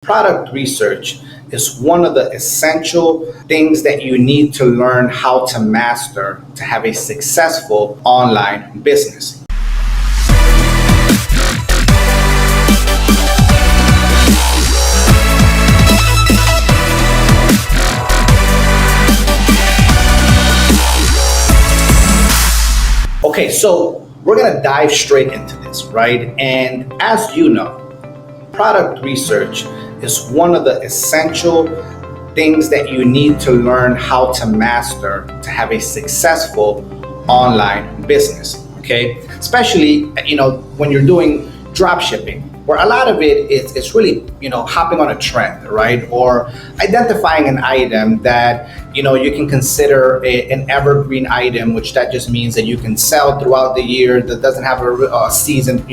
Product research is one of the essential things that you need to learn how to master to have a successful online business. Okay, so we're gonna dive straight into this, right? And as you know, product research is one of the essential things that you need to learn how to master to have a successful online business. Okay, especially when you're doing drop shipping, where a lot of it is it's really hopping on a trend, right? Or identifying an item that you can consider an evergreen item, which that just means that you can sell throughout the year, that doesn't have a season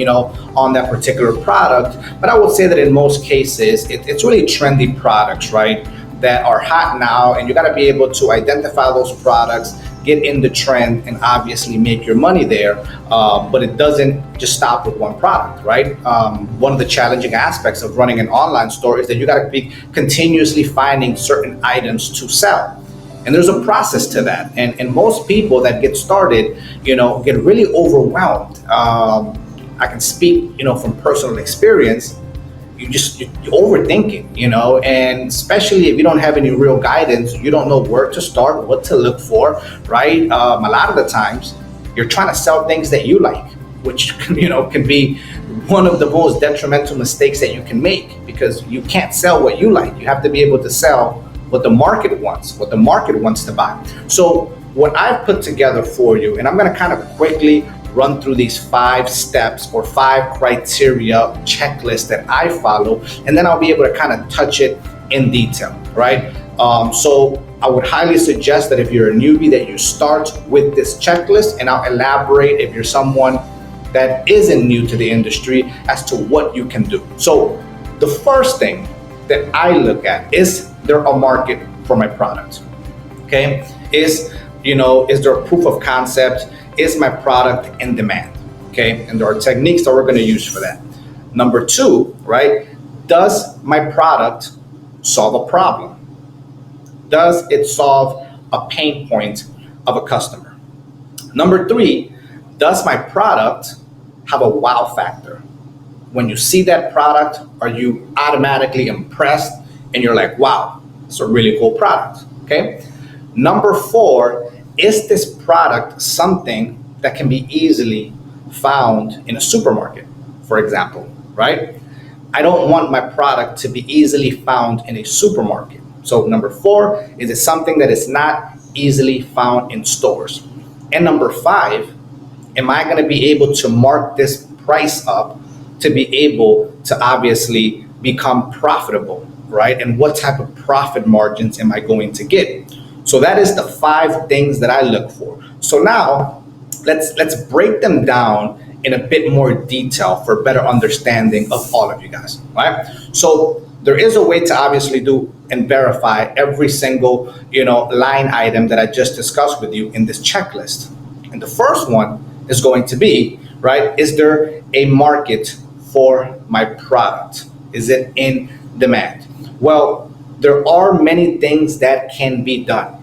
on that particular product. But I would say that in most cases it's really trendy products, right, that are hot now, and you got to be able to identify those products, get in the trend, and obviously make your money there. But it doesn't just stop with one product, right? One of the challenging aspects of running an online store is that you got to be continuously finding certain items to sell. And there's a process to that. And most people that get started, get really overwhelmed. I can speak, from personal experience. You're overthinking, and especially if you don't have any real guidance, you don't know where to start, what to look for, right? A lot of the times you're trying to sell things that you like, which can be one of the most detrimental mistakes that you can make, because you can't sell what you like. You have to be able to sell what the market wants, to buy. So what I've put together for you, and I'm going to kind of quickly run through these 5 steps or 5 criteria checklist that I follow, and then I'll be able to kind of touch it in detail, right? So I would highly suggest that if you're a newbie, that you start with this checklist, and I'll elaborate if you're someone that isn't new to the industry as to what you can do. So the first thing that I look at is there a market for my product? Okay, is there a proof of concept? Is my product in demand? Okay, and there are techniques that we're going to use for that. Number 2, right? Does my product solve a problem? Does it solve a pain point of a customer? Number 3, does my product have a wow factor? When you see that product, are you automatically impressed and you're like, wow, it's a really cool product? Okay. Number 4, is this product something that can be easily found in a supermarket, for example, right? I don't want my product to be easily found in a supermarket. So number 4, is it something that is not easily found in stores? And number 5, am I going to be able to mark this price up to be able to obviously become profitable, right? And what type of profit margins am I going to get? So that is the 5 things that I look for. So now let's break them down in a bit more detail for better understanding of all of you guys, right? So there is a way to obviously do and verify every single, line item that I just discussed with you in this checklist. And the first one is going to be, right, is there a market for my product? Is it in demand? Well, there are many things that can be done.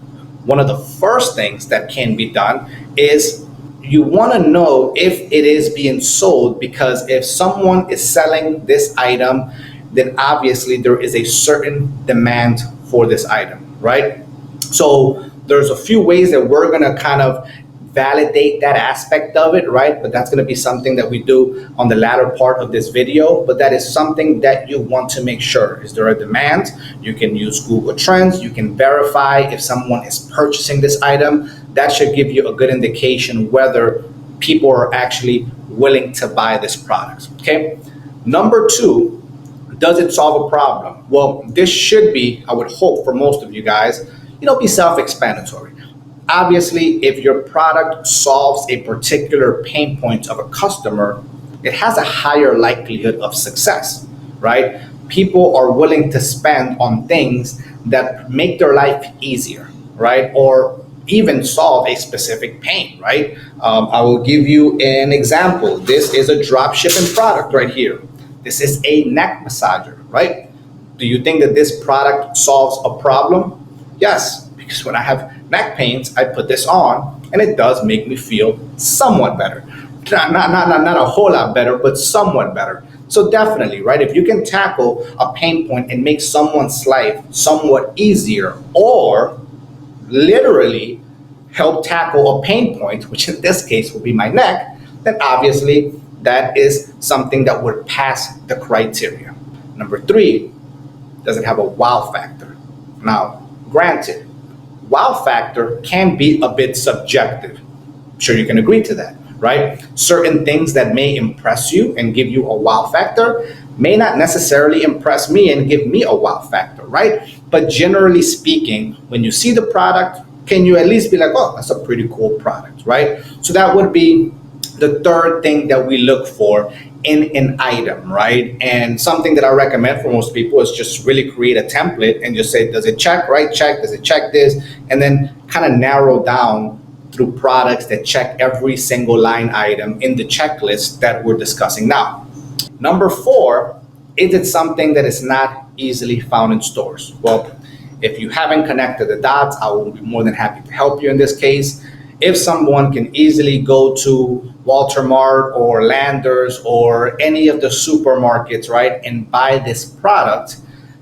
One of the first things that can be done is you want to know if it is being sold, because if someone is selling this item, then obviously there is a certain demand for this item, right? So there's a few ways that we're going to kind of validate that aspect of it, right? But that's going to be something that we do on the latter part of this video. But that is something that you want to make sure. Is there a demand? You can use Google Trends. You can verify if someone is purchasing this item. That should give you a good indication whether people are actually willing to buy this product. Okay. Number 2, does it solve a problem? Well, this should be, I would hope for most of you guys, be self-explanatory. Obviously, if your product solves a particular pain point of a customer, it has a higher likelihood of success, right? People are willing to spend on things that make their life easier, right? Or even solve a specific pain, right? I will give you an example. This is a drop shipping product right here. This is a neck massager, right? Do you think that this product solves a problem? Yes, because when I have neck pains, I put this on and it does make me feel somewhat better. Not a whole lot better, but somewhat better. So definitely, right? If you can tackle a pain point and make someone's life somewhat easier, or literally help tackle a pain point, which in this case would be my neck, then obviously that is something that would pass the criteria. Number three, does it have a wow factor? Now, granted, wow factor can be a bit subjective. I'm sure you can agree to that, right? Certain things that may impress you and give you a wow factor may not necessarily impress me and give me a wow factor, right? But generally speaking, when you see the product, can you at least be like, oh, that's a pretty cool product, right? So that would be the third thing that we look for in an item, right? And something that I recommend for most people is just really create a template and just say, does it check, right? Check, does it check this? And then kind of narrow down through products that check every single line item in the checklist that we're discussing now. Number four, is it something that is not easily found in stores? Well, if you haven't connected the dots, I will be more than happy to help you in this case. If someone can easily go to Walter Mart or Landers or any of the supermarkets, right, and buy this product,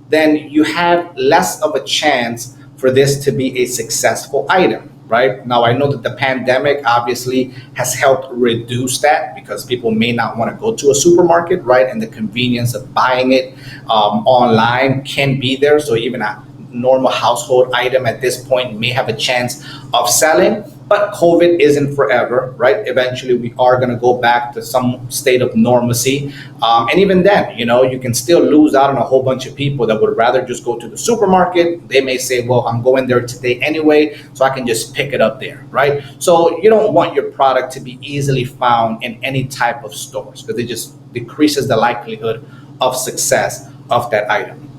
then you have less of a chance for this to be a successful item, right? Now, I know that the pandemic obviously has helped reduce that because people may not want to go to a supermarket, right? And the convenience of buying it online can be there. So even a normal household item at this point may have a chance of selling. But COVID isn't forever, right? Eventually, we are going to go back to some state of normalcy. And even then, you can still lose out on a whole bunch of people that would rather just go to the supermarket. They may say, well, I'm going there today anyway, so I can just pick it up there, right? So you don't want your product to be easily found in any type of stores because it just decreases the likelihood of success of that item,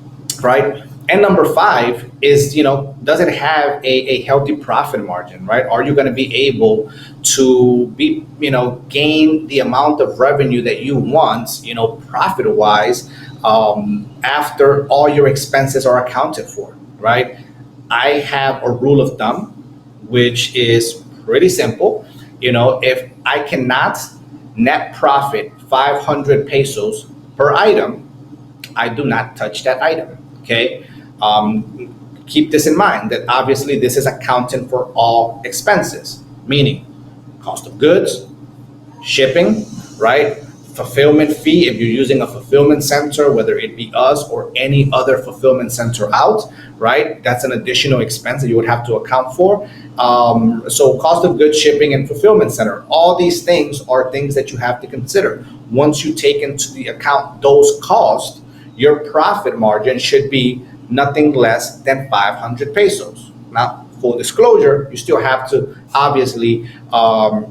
right? And number five is, does it have a healthy profit margin, right? Are you going to be able to gain the amount of revenue that you want, profit wise, after all your expenses are accounted for, right? I have a rule of thumb, which is pretty simple. If I cannot net profit 500 pesos per item, I do not touch that item. Okay. Keep this in mind that obviously this is accounting for all expenses, meaning cost of goods, shipping, right? Fulfillment fee if you're using a fulfillment center, whether it be us or any other fulfillment center out, right? That's an additional expense that you would have to account for. So cost of goods, shipping, and fulfillment center, all these things are things that you have to consider. Once you take into the account those costs, your profit margin should be nothing less than 500 pesos. Now, full disclosure, you still have to obviously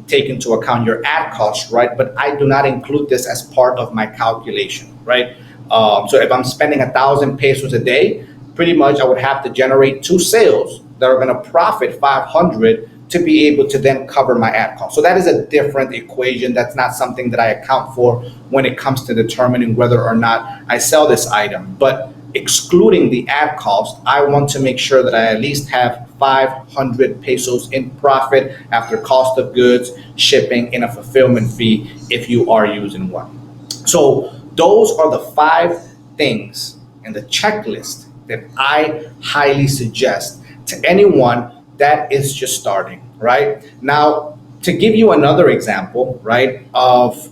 take into account your ad costs, right? But I do not include this as part of my calculation, right? So if I'm spending 1,000 pesos a day, pretty much I would have to generate two sales that are going to profit 500 to be able to then cover my ad cost. So that is a different equation. That's not something that I account for when it comes to determining whether or not I sell this item. But excluding the ad cost, I want to make sure that I at least have 500 pesos in profit after cost of goods, shipping, and a fulfillment fee if you are using one. So those are the 5 things in the checklist that I highly suggest to anyone that is just starting, right? Now, to give you another example, right, of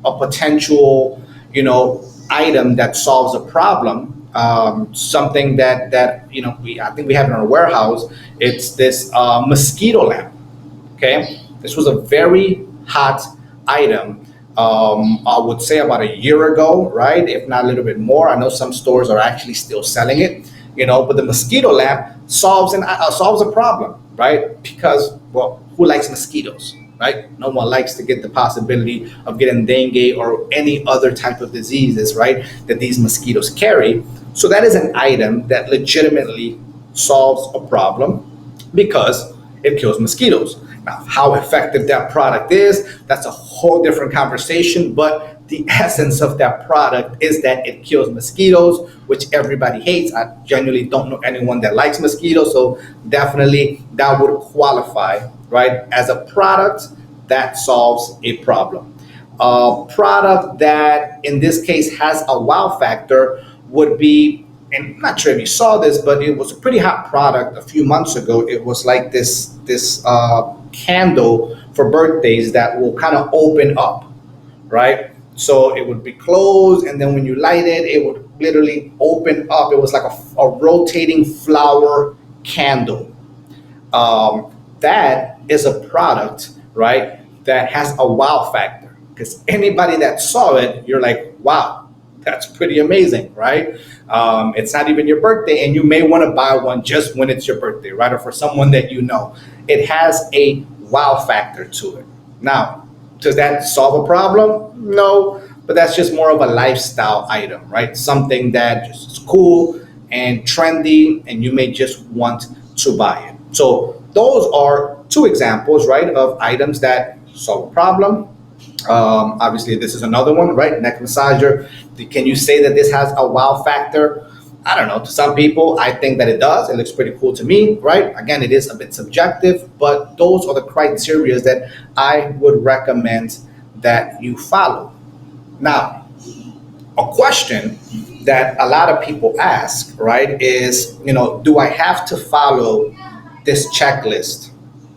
a potential, item that solves a problem, something that I think we have in our warehouse. It's this mosquito lamp. Okay, this was a very hot item. I would say about a year ago, right? If not a little bit more. I know some stores are actually still selling it. But the mosquito lamp solves a problem, right? Because, well, who likes mosquitoes, right? No one likes to get the possibility of getting dengue or any other type of diseases, right, that these mosquitoes carry. So that is an item that legitimately solves a problem because it kills mosquitoes. Now, how effective that product is, that's a whole different conversation, but the essence of that product is that it kills mosquitoes, which everybody hates. I genuinely don't know anyone that likes mosquitoes, so definitely that would qualify, right, as a product that solves a problem. A product that in this case has a wow factor would be, and I'm not sure if you saw this, but it was a pretty hot product a few months ago. It was like this candle for birthdays that will kind of open up, right? So it would be closed, and then when you light it, it would literally open up. It was like a rotating flower candle. That is a product, right, that has a wow factor. Because anybody that saw it, you're like, wow, that's pretty amazing, right? It's not even your birthday, and you may want to buy one just when it's your birthday, right? Or for someone that you know. It has a wow factor to it. Now, does that solve a problem? No, but that's just more of a lifestyle item, right? Something that just is cool and trendy, and you may just want to buy it. So those are two examples, right, of items that solve a problem. Obviously, this is another one, right? Neck massager. Can you say that this has a wow factor? I don't know. To some people, I think that it does. It looks pretty cool to me, right? Again, it is a bit subjective, but those are the criteria that I would recommend that you follow. Now, a question that a lot of people ask, right, is, do I have to follow this checklist?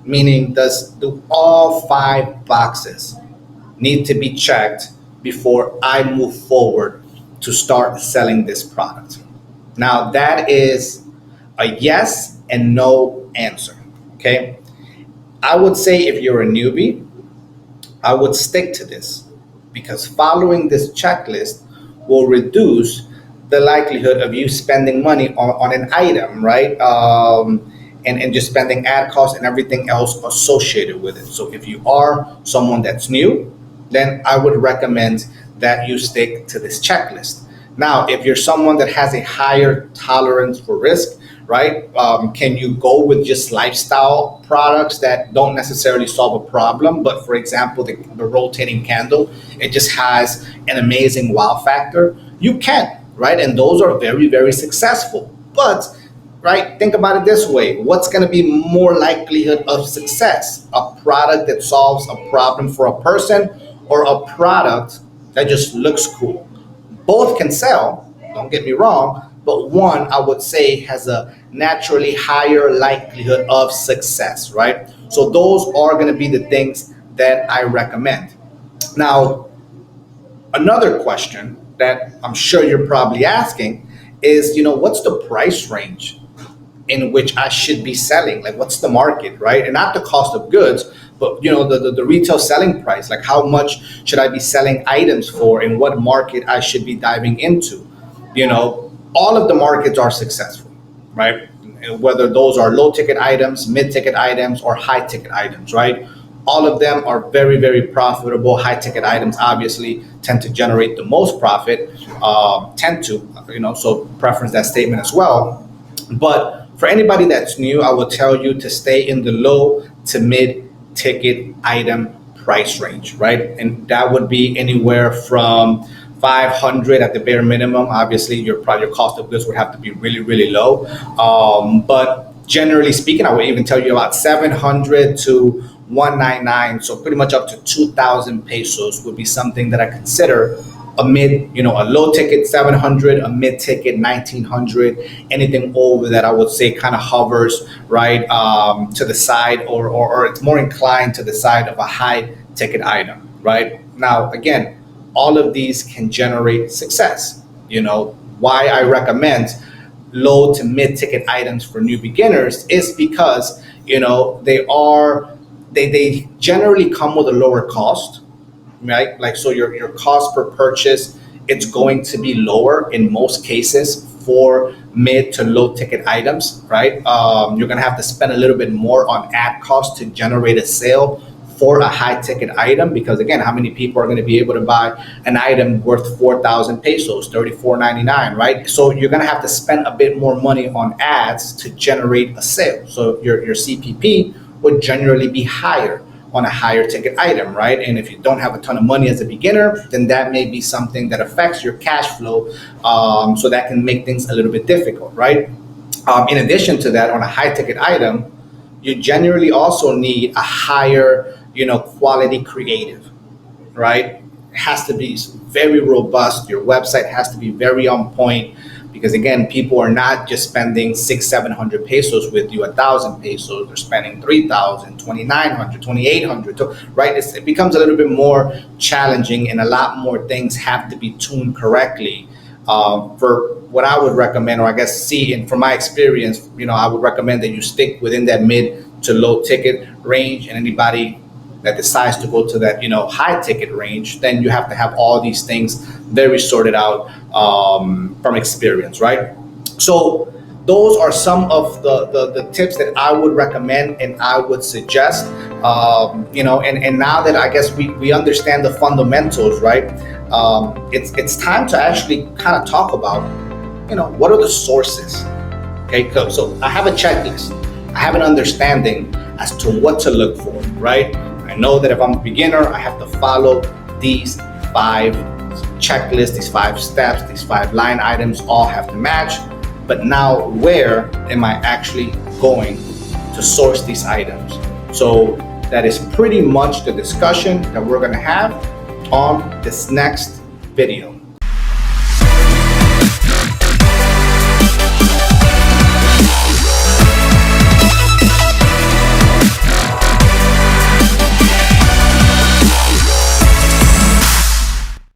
Meaning, do all five boxes need to be checked before I move forward to start selling this product? Now, that is a yes and no answer. Okay. I would say if you're a newbie, I would stick to this, because following this checklist will reduce the likelihood of you spending money on an item, right? And just spending ad costs and everything else associated with it. So if you are someone that's new, then I would recommend that you stick to this checklist. Now, if you're someone that has a higher tolerance for risk, right? Can you go with just lifestyle products that don't necessarily solve a problem? But for example, the rotating candle, it just has an amazing wow factor. You can, right? And those are very, very successful. But, right, think about it this way. What's going to be more likelihood of success? A product that solves a problem for a person, or a product that just looks cool? Both can sell, don't get me wrong, but one, I would say, has a naturally higher likelihood of success, right? So those are going to be the things that I recommend. Now, another question that I'm sure you're probably asking is, what's the price range in which I should be selling? Like, what's the market, right? And not the cost of goods, but the retail selling price. Like, how much should I be selling items for, and what market I should be diving into? All of the markets are successful, right? Whether those are low ticket items, mid ticket items, or high ticket items, right? All of them are very, very profitable. High ticket items obviously tend to generate the most profit, so preference that statement as well. But for anybody that's new, I will tell you to stay in the low to mid ticket item price range, right? And that would be anywhere from 500 at the bare minimum. Obviously, your cost of goods would have to be really, really low. But generally speaking, I would even tell you about 700 to 199. So pretty much up to 2,000 pesos would be something that I consider a low ticket 700, a mid ticket 1900. Anything over that, I would say, kind of hovers right to the side, or it's more inclined to the side of a high ticket item, right? Now, again, all of these can generate success. Why I recommend low to mid ticket items for new beginners is because they generally come with a lower cost, right? Like, so your cost per purchase, it's going to be lower in most cases for mid to low ticket items, right? You're gonna have to spend a little bit more on ad costs to generate a sale for a high ticket item, because again, how many people are going to be able to buy an item worth 4,000 pesos, 34.99, right? So you're going to have to spend a bit more money on ads to generate a sale. So your CPP would generally be higher on a higher ticket item, right? And if you don't have a ton of money as a beginner, then that may be something that affects your cash flow. So that can make things a little bit difficult, right? In addition to that, on a high ticket item, you generally also need a higher, quality creative, right? It has to be very robust. Your website has to be very on point, because again, people are not just spending 600-700 pesos with you, 1,000 pesos. They're spending 3,000, 2,900, 2,800, right? It becomes a little bit more challenging, and a lot more things have to be tuned correctly. For what I would recommend, or I guess see, and from my experience, I would recommend that you stick within that mid to low ticket range. And anybody that decides to go to that, high ticket range, then you have to have all these things very sorted out, from experience, right? So those are some of the tips that I would recommend and I would suggest. And now that I guess we understand the fundamentals, right? It's time to actually kind of talk about, what are the sources? Okay, so I have a checklist. I have an understanding as to what to look for, right? I know that if I'm a beginner, I have to follow these 5 checklists, these 5 steps, these 5 line items all have to match. But now, where am I actually going to source these items? So that is pretty much the discussion that we're going to have on this next video.